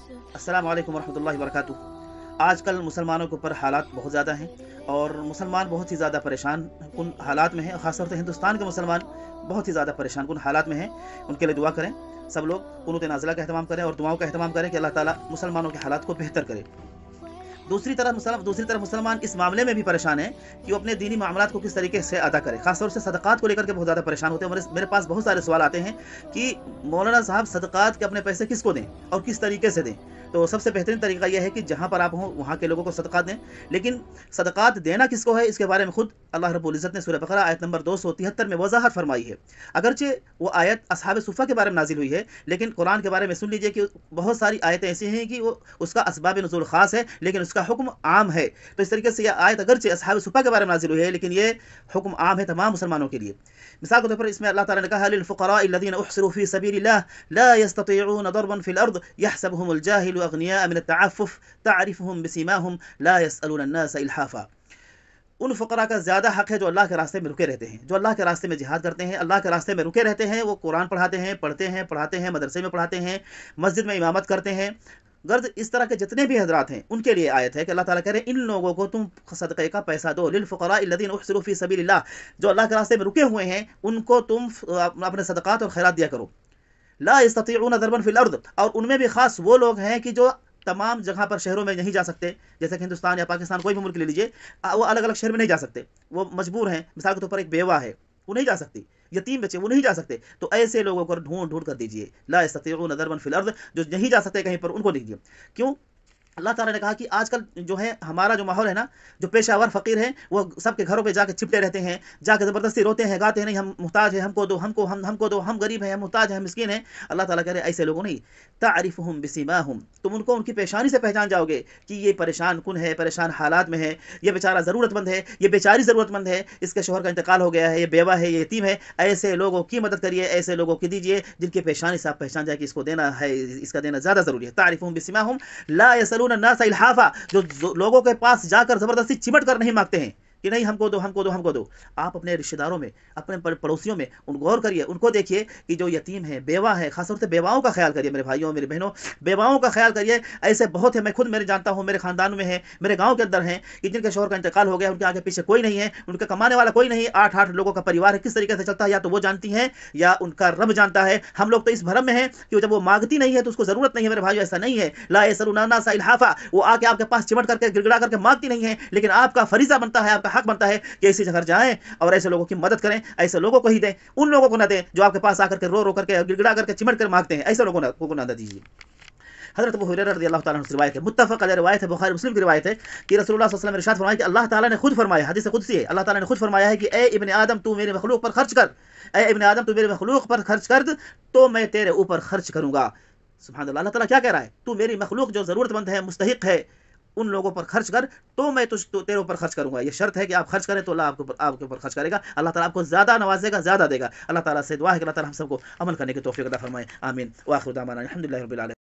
अस्सलाम वालेकुम वरहमतुल्लाहि वबरकातुहू। आजकल मुसलमानों के ऊपर हालात बहुत ज़्यादा हैं और मुसलमान बहुत ही ज़्यादा परेशान कुन हालात में हैं। ख़ास तौर से हिंदुस्तान के मुसलमान बहुत ही ज़्यादा परेशान कुन हालात में हैं। उनके लिए दुआ करें, सब लोग कुनूत नाज़िला का अहतमाम करें और दुआओं का अहतमाम करें कि अल्लाह ताला मुसलमानों के हालात को बेहतर करे। दूसरी तरफ मुसलमान इस मामले में भी परेशान है कि वो अपने दीनी मामलात को किस तरीके से अदा करे। खासतौर से सदक़ात को लेकर के बहुत ज़्यादा परेशान होते हैं। मेरे पास बहुत सारे सवाल आते हैं कि मौलाना साहब सदक़ात के अपने पैसे किसको दें और किस तरीके से दें। तो सबसे बेहतरीन तरीका यह है कि जहाँ पर आप हों वहाँ के लोगों को सदक़ात दें। लेकिन सदक़ात देना किसको है, इसके बारे में खुद अल्लाह रब्बुल इज़्ज़त ने सूरह बक़रा आयत नंबर 273 में वज़ाहत फरमाई है। अगरचे वो आयत असहाब सुफ़ा के बारे में नाज़िल हुई है, लेकिन कुरान के बारे में सुन लीजिए कि बहुत सारी आयतें ऐसी हैं कि वो उसका असबाब नुज़ूल ख़ास है लेकिन उसका हुक्म आम है। तो इस तरीके से यह आयत अगरचे असहाब सुफ़ा के बारे में नाज़िल हुई है, लेकिन ये हुक्म आम है तमाम मुसलमानों के लिए। मिसाल के तौर पर इसमें अल्लाह ताला ने कहा लिलफ़ुक़राइ अल्लज़ीना उहसिरू फ़ी सबीलिल्लाह ला यस्ततीऊन दरबन फ़िल अर्द यहसबुहुमुल जाहिलु अग़निया मिन अत-तअफ़्फ़ुफ़ तअरिफ़ुहुम बिसीमाहुम ला यसअलून अन्नास इल्हाफ़ा। उन फ़ुक़रा का ज़्यादा हक़ है जो अल्लाह के रास्ते में रुके रहते हैं, जो अल्लाह के रास्ते में जिहाद करते हैं, अल्लाह के रास्ते में रुके रहते हैं। वो कुरान पढ़ाते हैं, पढ़ाते हैं, मदरसे में पढ़ाते हैं, मस्जिद में इमामत करते हैं। गर्द इस तरह के जितने भी हज़रात हैं उनके लिए आयत है कि अल्लाह ताला कह रहे हैं इन लोगों को तुम सदक़े का पैसा दो। लिलफ़ुक़राइ अल्लज़ीना उहसिरू फ़ी सबीलिल्लाह, जो अल्लाह के रास्ते में रुके हुए हैं उनको तुम अपने सदक़ात और खैरात दिया करो। ला यस्ततीऊन दरबन फ़िल अर्द, और उनमें भी ख़ास वो लोग हैं कि जो तमाम जगह पर शहरों में नहीं जा सकते। जैसे कि हिंदुस्तान या पाकिस्तान कोई भी मुल्क ले लीजिए, वो अलग अलग शहर में नहीं जा सकते, वो मजबूर हैं। मिसाल के तौर पर एक बेवा है, वो नहीं जा सकती, यतीम बच्चे वो नहीं जा सकते। तो ऐसे लोगों को ढूंढ कर दीजिए। ला यस्ततीऊन दरबन फ़िल अर्द, जो नहीं जा सकते कहीं पर, उनको दीजिए। क्यों? अल्लाह ताला ने कहा कि आजकल जो है हमारा जो माहौल है ना, जो पेशावर फ़कीर हैं वो सबके घरों पे जाके चिपटे रहते हैं, जाके ज़बरदस्ती रोते हैं, गाते हैं, नहीं हम मुहताज हैं, हमको दो, हमको दो, हम गरीब हैं, हम मुहताज हैं, हम मिस्कीन हैं। अल्लाह ताला कह रहे हैं ऐसे लोगों नहीं, तारिफ़ुहुम बिसीमाहुम, तुम उनको उनकी पेशानी से पहचान जाओगे कि ये परेशान कुन है, परेशान हालात में है, ये बेचारा ज़रूरतमंद है, ये बेचारी ज़रूरतमंद है, इसके शोहर का इंतकाल हो गया है, ये बेवा है, ये यतीम है। ऐसे लोगों की मदद करिए, ऐसे लोगों की दीजिए जिनकी पेशानी से आप पहचान जाए कि इसको देना है, इसका देना ज़्यादा ज़रूरी है। तारिफ़ुहुम बिसीमाहुम ला यसअलून अन्नास इल्हाफ़ा, जो लोगों के पास जाकर जबरदस्ती चिमट कर नहीं मांगते हैं कि नहीं हमको दो, हमको दो, हमको दो। आप अपने रिश्तेदारों में, अपने पड़ोसियों में उन गौर करिए, उनको देखिए कि जो यतीम है, बेवा है, खासतौर से बेवाओं का ख्याल करिए। मेरे भाइयों, मेरी बहनों, बेवाओं का ख्याल करिए। ऐसे बहुत है, मैं खुद मेरे जानता हूँ, मेरे खानदान में है, मेरे गांव के अंदर हैं कि जिनके शौहर का इंतकाल हो गया, उनके आगे पीछे कोई नहीं है, उनके कमाने वाला कोई नहीं, 8-8 लोगों का परिवार है। किस तरीके से चलता है या तो वो जानती हैं या उनका रब जानता है। हम लोग तो इस भरम में हैं कि जब वो मांगती नहीं है तो उसको जरूरत नहीं है। मेरे भाइयों, ऐसा नहीं है। ला यसअलूना अन्नास इल्हाफ़ा, वो आके आपके पास चिमट करके गिड़गिड़ा करके मांगती नहीं है, लेकिन आपका फरीज़ा बनता है, आपका हक बनता है कि ऐसी जगह जाएं और ऐसे लोगों की मदद करें। ऐसे लोगों को ही दें, उन लोगों को ना दें जो आपके पास आकर के रो रो करके, गिड़गिड़ा करके, चिमट कर मांगते हैं। ऐसे लोगों को ना दीजिए। हज़रत अबू हुरैरा रज़ियल्लाहु ताला अन्हु से रिवायत है, मुत्तफ़क़ अलैह रिवायत है, बुखारी मुस्लिम की रिवायत है कि रसूलुल्लाह सल्लल्लाहु अलैहि वसल्लम ने इरशाद फरमाया कि अल्लाह ताला ने खुद फरमाया, हदीस कुदसी है, अल्लाह ताला ने खुद फरमाया है कि ए इब्ने आदम, तू मेरे मखलूक पर खर्च कर, ए इब्ने आदम तू मेरे मखलूक पर खर्च कर तो मैं तेरे ऊपर खर्च करूंगा। सुभान अल्लाह, अल्लाह ताला क्या कह रहा है? तू मेरी मखलूक जो ज़रूरतमंद है, मुस्तहिक है, उन लोगों पर खर्च कर तो मैं तेरे ऊपर खर्च करूंगा। ये शर्त है कि आप खर्च करें तो अल्लाह आपके ऊपर खर्च करेगा। अल्लाह ताला आपको ज़्यादा नवाजेगा, ज़्यादा देगा। अल्लाह ताला से दुआ है कि अल्लाह ताला हम सबको अमल करने की तौफीक अता फरमाए। आमीन। व आखिरु दावाना अल्हम्दुलिल्लाहि रब्बिल आलमीन।